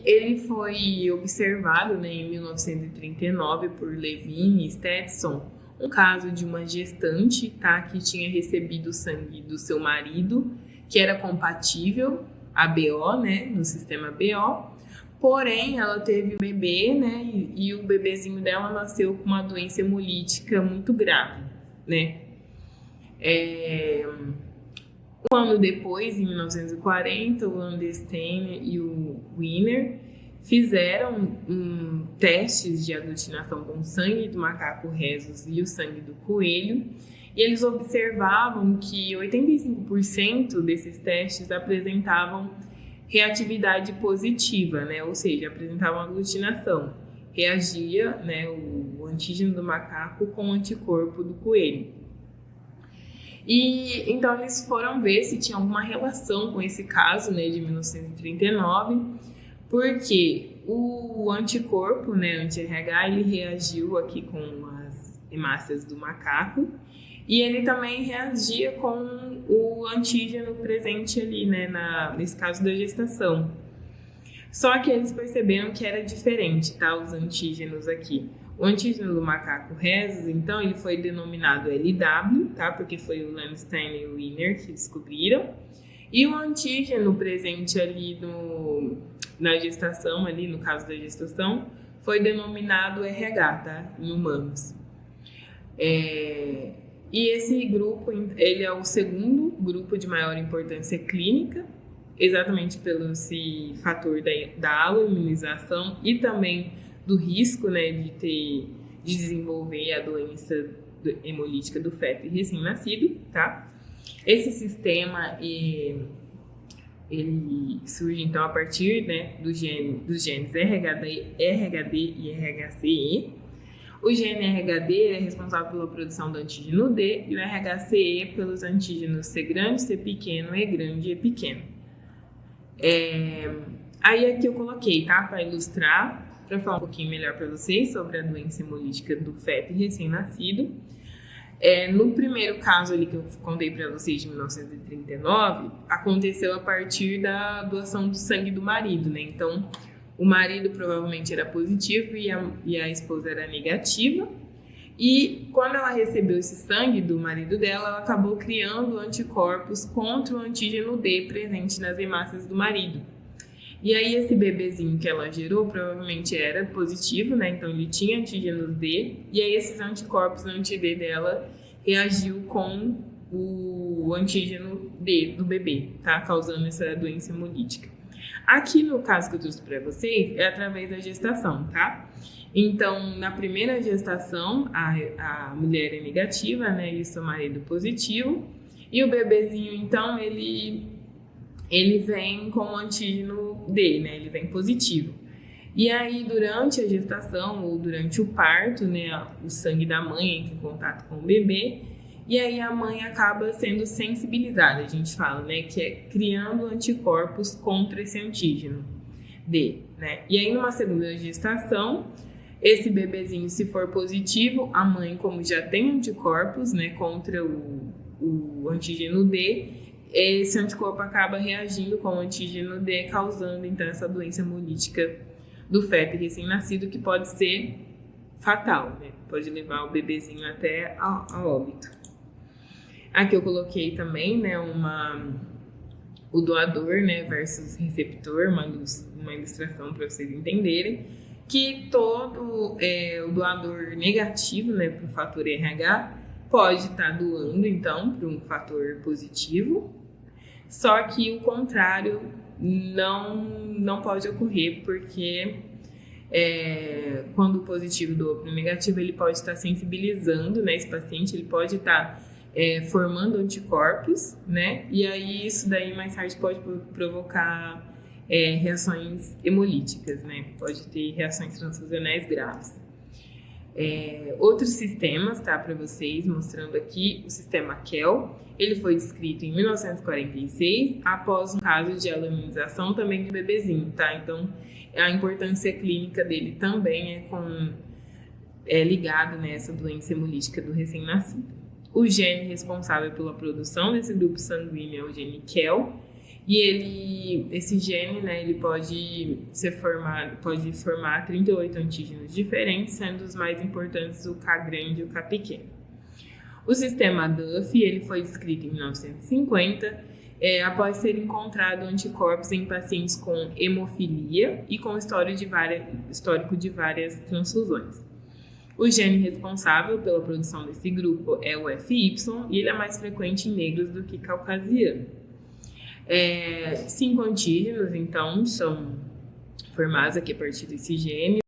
Ele foi observado, né, em 1939 por Levine e Stetson, um caso de uma gestante, tá, que tinha recebido o sangue do seu marido, que era compatível a BO, né, no sistema BO, porém ela teve um bebê, né, e o bebezinho dela nasceu com uma doença hemolítica muito grave, né. Um ano depois, em 1940, o Landesteiner e o Wiener fizeram testes de aglutinação com o sangue do macaco rhesus e o sangue do coelho, e eles observavam que 85% desses testes apresentavam reatividade positiva, né? Ou seja, apresentavam aglutinação. Reagia, né, o antígeno do macaco com o anticorpo do coelho. E então eles foram ver se tinha alguma relação com esse caso, né, de 1939, porque o anticorpo, né, anti-RH, ele reagiu aqui com as hemácias do macaco e ele também reagia com o antígeno presente ali, né, nesse caso da gestação. Só que eles perceberam que era diferente, tá, os antígenos aqui. O antígeno do macaco rhesus, então, ele foi denominado LW, tá? Porque foi o Landsteiner e o Wiener que descobriram. E o antígeno presente ali na gestação, ali no caso da gestação, foi denominado RH, tá? Em humanos. E esse grupo, ele é o segundo grupo de maior importância clínica, exatamente pelo esse fator da aloimunização e também do risco, né, de desenvolver a doença hemolítica do feto recém-nascido, tá? Esse sistema, ele surge, então, a partir, né, dos genes RHD e RHCE. O gene RHD é responsável pela produção do antígeno D e o RHCE pelos antígenos C grande, C pequeno, E grande e E pequeno. Aí aqui eu coloquei, tá, para ilustrar, para falar um pouquinho melhor para vocês sobre a doença hemolítica do feto recém-nascido. No primeiro caso ali que eu contei para vocês de 1939, aconteceu a partir da doação do sangue do marido, né? Então, o marido provavelmente era positivo e a esposa era negativa. E quando ela recebeu esse sangue do marido dela, ela acabou criando anticorpos contra o antígeno D presente nas hemácias do marido. E aí esse bebezinho que ela gerou provavelmente era positivo, né? Então ele tinha antígenos D, e aí esses anticorpos anti-D dela reagiu com o antígeno D do bebê, tá? Causando essa doença hemolítica. Aqui no caso que eu trouxe para vocês é através da gestação, tá? Então, na primeira gestação, a mulher é negativa, né? E o seu marido positivo, e o bebezinho, então, ele vem com o antígeno D, né? Ele vem positivo. E aí, durante a gestação ou durante o parto, né, o sangue da mãe entra em contato com o bebê, e aí a mãe acaba sendo sensibilizada, a gente fala, né, que é criando anticorpos contra esse antígeno D, né? E aí, numa segunda gestação, esse bebezinho, se for positivo, a mãe, como já tem anticorpos, né, contra o antígeno D, esse anticorpo acaba reagindo com o antígeno D, causando então essa doença hemolítica do feto recém-nascido, que pode ser fatal, né? Pode levar o bebezinho até a óbito. Aqui eu coloquei também, né, o doador, né, versus receptor, uma ilustração para vocês entenderem que todo o doador negativo, né, para o fator RH pode estar doando então para um fator positivo, só que o contrário não pode ocorrer, porque quando o positivo doa para o negativo, ele pode estar sensibilizando, né, esse paciente, ele pode estar formando anticorpos, né, e aí isso daí mais tarde pode provocar reações hemolíticas, né, pode ter reações transfusionais graves. Outros sistemas, tá, para vocês, mostrando aqui o sistema KELL. Ele foi descrito em 1946, após um caso de aloimunização também do bebezinho, tá? Então, a importância clínica dele também é ligado nessa doença hemolítica do recém-nascido. O gene responsável pela produção desse grupo sanguíneo é o gene KELL, E esse gene, né, ele pode formar 38 antígenos diferentes, sendo os mais importantes o K grande e o K pequeno. O sistema Duff, ele foi descrito em 1950, após ser encontrado anticorpos em pacientes com hemofilia e com histórico de várias transfusões. O gene responsável pela produção desse grupo é o FY e ele é mais frequente em negros do que caucasianos. 5 antígenos, então, são formados aqui a partir desse gene.